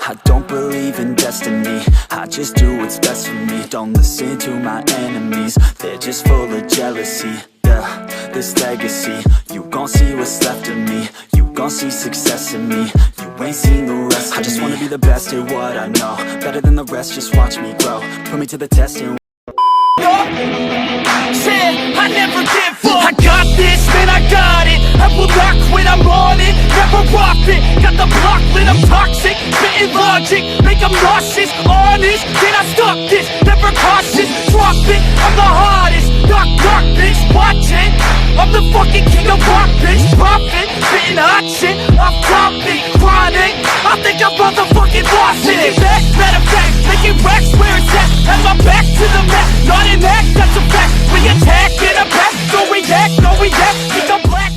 I don't believe in destiny, I just do what's best for me. Don't listen to my enemies, they're just full of jealousy. Yeah, this legacy, you gon' see what's left of me. You gon' see success in me, you ain't seen the rest of me. I just wanna be the best at what I know, better than the rest, just watch me grow. Put me to the test and said I never give up. I got this, man, I got it. I will not quit, I'm on it. Never off it. Got the block lit, I'm toxic. Spitting logic, make them nauseous. Honest, can I stop this? Never cautious, drop it. I'm the hardest. Knock, knock, bitch, watch it. I'm the fucking king of rock, bitch. Profit, spitting hot shit. Off topic, chronic. I think I'm motherfucking lost it. Back, matter of fact, making racks where it's at. Have my back to the mat, not an act, that's a fact. We attack in a back, no react, no react. Think I'm black.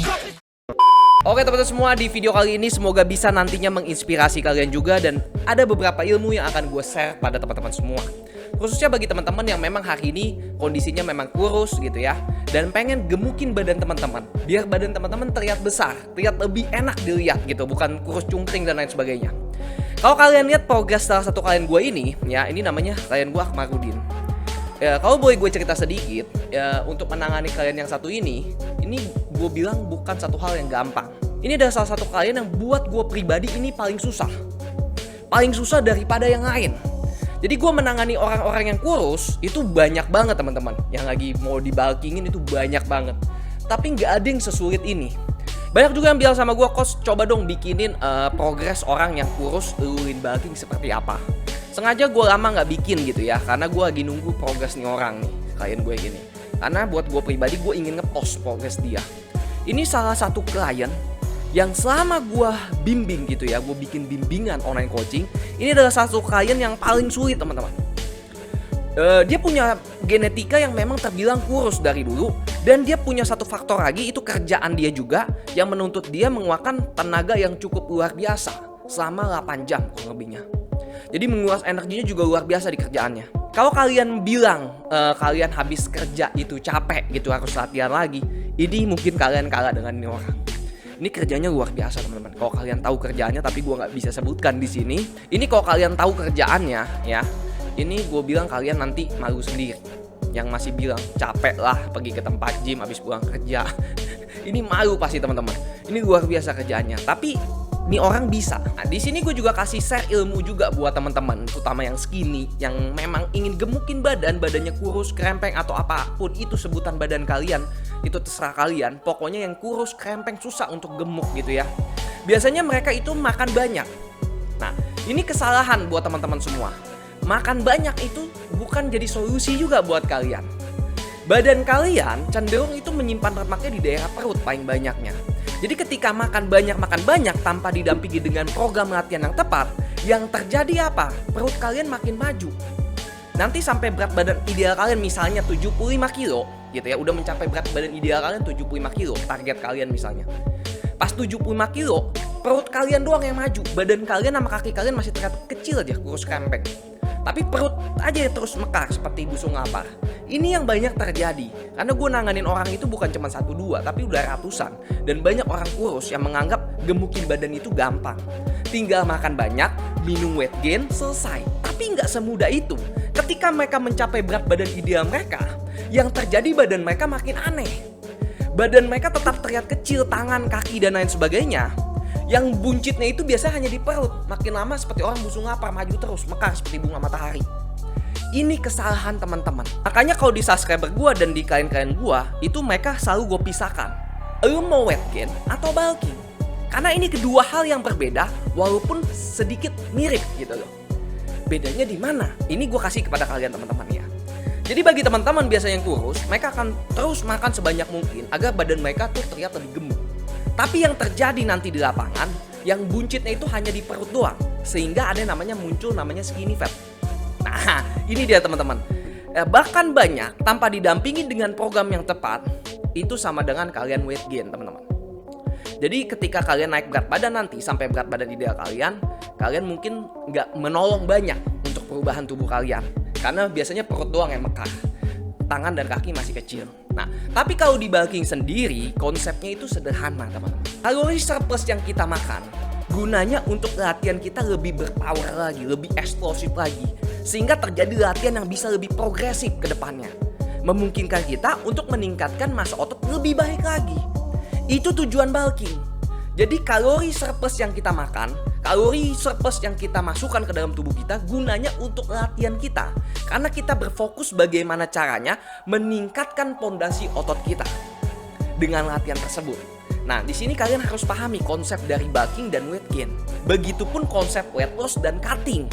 Oke teman-teman semua, di video kali ini semoga bisa nantinya menginspirasi kalian juga. Dan ada beberapa ilmu yang akan gue share pada teman-teman semua, khususnya bagi teman-teman yang memang hari ini kondisinya memang kurus gitu ya, dan pengen gemukin badan teman-teman, biar badan teman-teman terlihat besar, terlihat lebih enak dilihat gitu, bukan kurus cungkring dan lain sebagainya. Kalau kalian lihat progres salah satu klien gue ini, ya ini namanya klien gue Akmarudin. Ya, kalau boleh gue cerita sedikit, ya untuk menangani klien yang satu ini gue bilang bukan satu hal yang gampang. Ini adalah salah satu klien yang buat gue pribadi ini paling susah daripada yang lain. Jadi gue menangani orang-orang yang kurus itu banyak banget teman-teman, yang lagi mau dibulkingin itu banyak banget. Tapi nggak ada yang sesulit ini. Banyak juga yang bilang sama gue, "Coach, coba dong bikinin progres orang yang kurus luin bulking seperti apa." Sengaja gue lama nggak bikin gitu ya, karena gue lagi nunggu progres nih orang nih, klien gue gini. Karena buat gue pribadi gue ingin ngepost progres dia. Ini salah satu klien yang selama gue bimbing gitu ya, gue bikin bimbingan online coaching. Ini adalah satu klien yang paling sulit teman-teman. Dia punya genetika yang memang terbilang kurus dari dulu. Dan dia punya satu faktor lagi, itu kerjaan dia juga yang menuntut dia mengeluarkan tenaga yang cukup luar biasa selama 8 jam kurang lebihnya. Jadi menguras energinya juga luar biasa di kerjaannya. Kalau kalian bilang kalian habis kerja itu capek gitu, harus latihan lagi, ini mungkin kalian kalah dengan ini orang. Ini kerjanya luar biasa teman-teman. Kalau kalian tahu kerjaannya, tapi gue nggak bisa sebutkan di sini. Ini kalau kalian tahu kerjaannya ya, ini gue bilang kalian nanti malu sendiri. Yang masih bilang capek lah pergi ke tempat gym habis pulang kerja. Ini malu pasti teman-teman. Ini luar biasa kerjaannya. Tapi ini orang bisa. Nah, di sini gue juga kasih share ilmu juga buat teman-teman, terutama yang skinny, yang memang ingin gemukin badannya kurus, krempeng atau apapun itu sebutan badan kalian, itu terserah kalian. Pokoknya yang kurus, krempeng, susah untuk gemuk gitu ya. Biasanya mereka itu makan banyak. Nah, ini kesalahan buat teman-teman semua. Makan banyak itu bukan jadi solusi juga buat kalian. Badan kalian cenderung itu menyimpan lemaknya di daerah perut paling banyaknya. Jadi ketika makan banyak tanpa didampingi dengan program latihan yang tepat, yang terjadi apa? Perut kalian makin maju. Nanti sampai berat badan ideal kalian misalnya 75 kilo gitu ya, udah mencapai berat badan ideal kalian 75 kilo, target kalian misalnya. Pas 75 kilo, perut kalian doang yang maju, badan kalian sama kaki kalian masih terlihat kecil aja, kurus krempeng. Tapi perut aja terus mekar seperti busung lapar. Ini yang banyak terjadi. Karena gue nanganin orang itu bukan cuma 1-2, tapi udah ratusan. Dan banyak orang kurus yang menganggap gemukin badan itu gampang. Tinggal makan banyak, minum weight gain, selesai. Tapi nggak semudah itu. Ketika mereka mencapai berat badan ideal mereka, yang terjadi badan mereka makin aneh. Badan mereka tetap terlihat kecil, tangan, kaki, dan lain sebagainya. Yang buncitnya itu biasanya hanya di perut. Makin lama seperti orang busung lapar, maju terus, mekar seperti bunga matahari. Ini kesalahan teman-teman. Makanya kalau di subscriber gue dan di klien-klien gue, itu mereka selalu gue pisahkan. Lu mau weight gain atau bulking? Karena ini kedua hal yang berbeda, walaupun sedikit mirip gitu loh. Bedanya di mana? Ini gue kasih kepada kalian teman-teman ya. Jadi bagi teman-teman biasa yang kurus, mereka akan terus makan sebanyak mungkin agar badan mereka tuh terlihat lebih gemuk. Tapi yang terjadi nanti di lapangan, yang buncitnya itu hanya di perut doang. Sehingga ada namanya muncul namanya skinny fat. Nah, ini dia teman-teman. Bahkan banyak tanpa didampingi dengan program yang tepat, itu sama dengan kalian weight gain teman-teman. Jadi ketika kalian naik berat badan nanti sampai berat badan ideal kalian mungkin nggak menolong banyak untuk perubahan tubuh kalian. Karena biasanya perut doang yang mekar. Tangan dan kaki masih kecil. Nah, tapi kalau di bulking sendiri, konsepnya itu sederhana teman-teman. Kalori surplus yang kita makan, Gunanya untuk latihan kita lebih berpower lagi, lebih eksplosif lagi. Sehingga terjadi latihan yang bisa lebih progresif ke depannya. Memungkinkan kita untuk meningkatkan massa otot lebih baik lagi. Itu tujuan bulking. Jadi kalori surplus yang kita makan, kalori surplus yang kita masukkan ke dalam tubuh kita gunanya untuk latihan kita. Karena kita berfokus bagaimana caranya meningkatkan pondasi otot kita dengan latihan tersebut. Nah, di sini kalian harus pahami konsep dari bulking dan weight gain. Begitupun konsep weight loss dan cutting.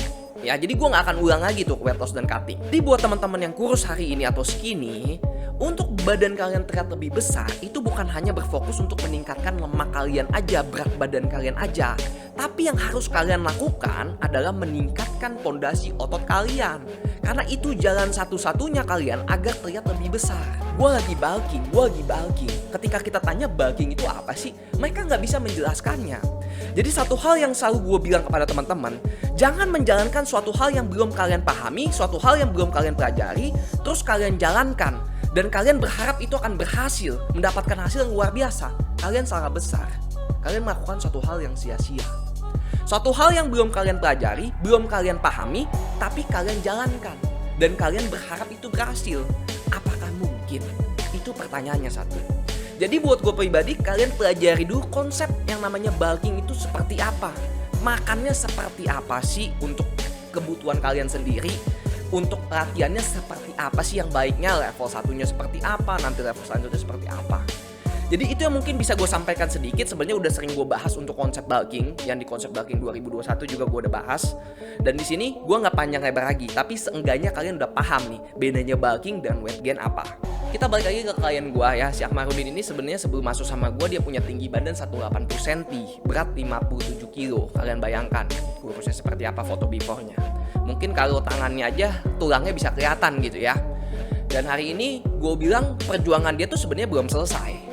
Ya, jadi gue gak akan ulang lagi tuh weight loss dan cutting. Jadi buat teman-teman yang kurus hari ini atau skinny, untuk badan kalian terlihat lebih besar, itu bukan hanya berfokus untuk meningkatkan lemak kalian aja, berat badan kalian aja. Tapi yang harus kalian lakukan adalah meningkatkan pondasi otot kalian. Karena itu jalan satu-satunya kalian agar terlihat lebih besar. Gue lagi bulking. Ketika kita tanya bulking itu apa sih? Mereka nggak bisa menjelaskannya. Jadi satu hal yang selalu gue bilang kepada teman-teman, jangan menjalankan suatu hal yang belum kalian pahami, suatu hal yang belum kalian pelajari, terus kalian jalankan. Dan kalian berharap itu akan berhasil, mendapatkan hasil yang luar biasa. Kalian salah besar. Kalian melakukan suatu hal yang sia-sia. Suatu hal yang belum kalian pelajari, belum kalian pahami, tapi kalian jalankan. Dan kalian berharap itu berhasil. Apakah mungkin? Itu pertanyaannya satu. Jadi buat gue pribadi, kalian pelajari dulu konsep yang namanya bulking itu seperti apa. Makannya seperti apa sih untuk kebutuhan kalian sendiri. Untuk latihannya seperti apa sih yang baiknya, level satunya seperti apa, nanti level selanjutnya seperti apa. Jadi itu yang mungkin bisa gue sampaikan sedikit. Sebenarnya udah sering gue bahas untuk konsep bulking, yang di konsep bulking 2021 juga gue udah bahas. Dan di sini gue nggak panjang lebar lagi, tapi seenggaknya kalian udah paham nih bedanya bulking dan weight gain apa. Kita balik lagi ke klien gue ya, si Akmarudin ini sebenarnya sebelum masuk sama gue dia punya tinggi badan 180 cm, berat 57 kilo. Kalian bayangkan kurusnya seperti apa foto before-nya. Mungkin kalau tangannya aja tulangnya bisa kelihatan gitu ya. Dan hari ini gue bilang perjuangan dia tuh sebenarnya belum selesai.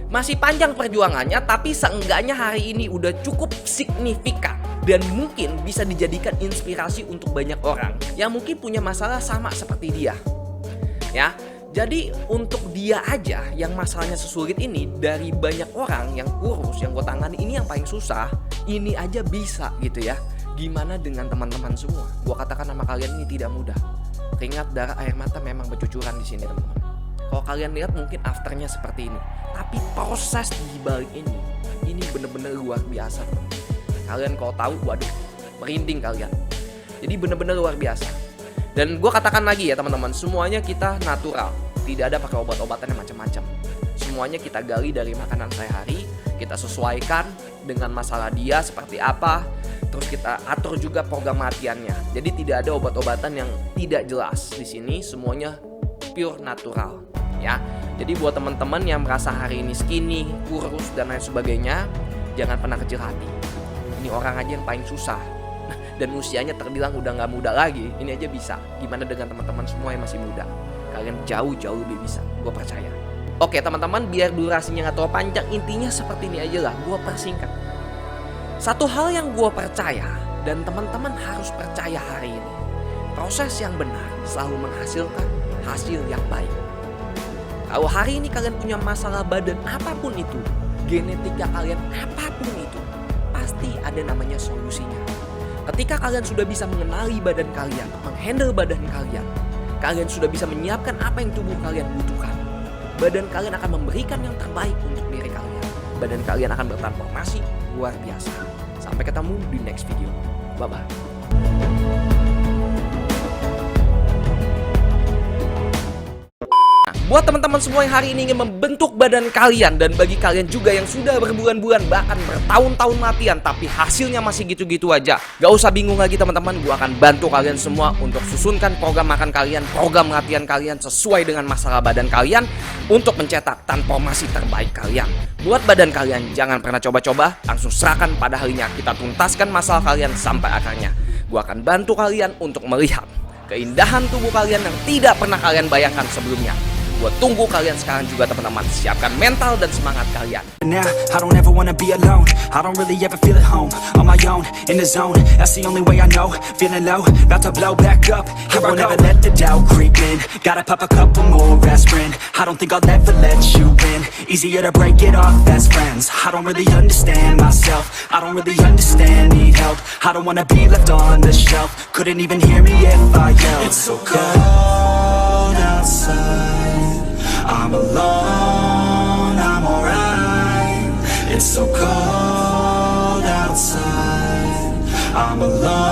Masih panjang perjuangannya, tapi seenggaknya hari ini udah cukup signifikan dan mungkin bisa dijadikan inspirasi untuk banyak orang yang mungkin punya masalah sama seperti dia. Ya, jadi untuk dia aja yang masalahnya sesulit ini, dari banyak orang yang kurus yang gue tangani ini yang paling susah, ini aja bisa gitu ya. Gimana dengan teman-teman semua? Gue katakan sama kalian ini tidak mudah. Keringat, darah, air mata memang bercucuran di sini teman-teman. Kalau kalian lihat mungkin afternya seperti ini, tapi proses di balik ini bener-bener luar biasa teman. Kalian kalau tahu, waduh, merinding kalian. Jadi bener-bener luar biasa. Dan gue katakan lagi ya teman-teman, semuanya kita natural, tidak ada pakai obat-obatan yang macam-macam. Semuanya kita gali dari makanan sehari, kita sesuaikan dengan masalah dia seperti apa, terus kita atur juga program latihannya. Jadi tidak ada obat-obatan yang tidak jelas di sini, semuanya pure natural. Ya, jadi buat teman-teman yang merasa hari ini skinny, kurus dan lain sebagainya, jangan pernah kecil hati. Ini orang aja yang paling susah, dan usianya terbilang udah nggak muda lagi. Ini aja bisa. Gimana dengan teman-teman semua yang masih muda? Kalian jauh-jauh lebih bisa, gue percaya. Oke teman-teman, biar durasinya nggak terlalu panjang, intinya seperti ini aja lah. Gue persingkat. Satu hal yang gue percaya dan teman-teman harus percaya hari ini, proses yang benar selalu menghasilkan hasil yang baik. Kalau hari ini kalian punya masalah badan apapun itu, genetika kalian apapun itu, pasti ada namanya solusinya. Ketika kalian sudah bisa mengenali badan kalian, menghandle badan kalian, kalian sudah bisa menyiapkan apa yang tubuh kalian butuhkan. Badan kalian akan memberikan yang terbaik untuk diri kalian. Badan kalian akan bertransformasi luar biasa. Sampai ketemu di next video. Bye-bye. Buat teman-teman semua yang hari ini ingin membentuk badan kalian, dan bagi kalian juga yang sudah berbulan-bulan bahkan bertahun-tahun latihan tapi hasilnya masih gitu-gitu aja, gak usah bingung lagi teman-teman. Gue akan bantu kalian semua untuk susunkan program makan kalian, program latihan kalian sesuai dengan masalah badan kalian untuk mencetak transformasi terbaik kalian. Buat badan kalian, jangan pernah coba-coba, langsung serahkan pada harinya. Kita tuntaskan masalah kalian sampai akarnya. Gue akan bantu kalian untuk melihat keindahan tubuh kalian yang tidak pernah kalian bayangkan sebelumnya. Gue tunggu kalian sekarang juga teman-teman. Siapkan mental dan semangat kalian. Now, I don't ever wanna be alone. I don't really ever feel at home. On my own, in the zone. That's the only way I know. Feeling low, about to blow back up. Here I won't ever let the doubt creep in. Gotta pop a couple more aspirin. I don't think I'll ever let you in. Easier to break it off best friends. I don't really understand myself. I don't really understand, need help. I don't wanna be left on the shelf. Couldn't even hear me if I yelled. It's so cold outside. I'm alone, I'm alright. It's so cold outside. I'm alone.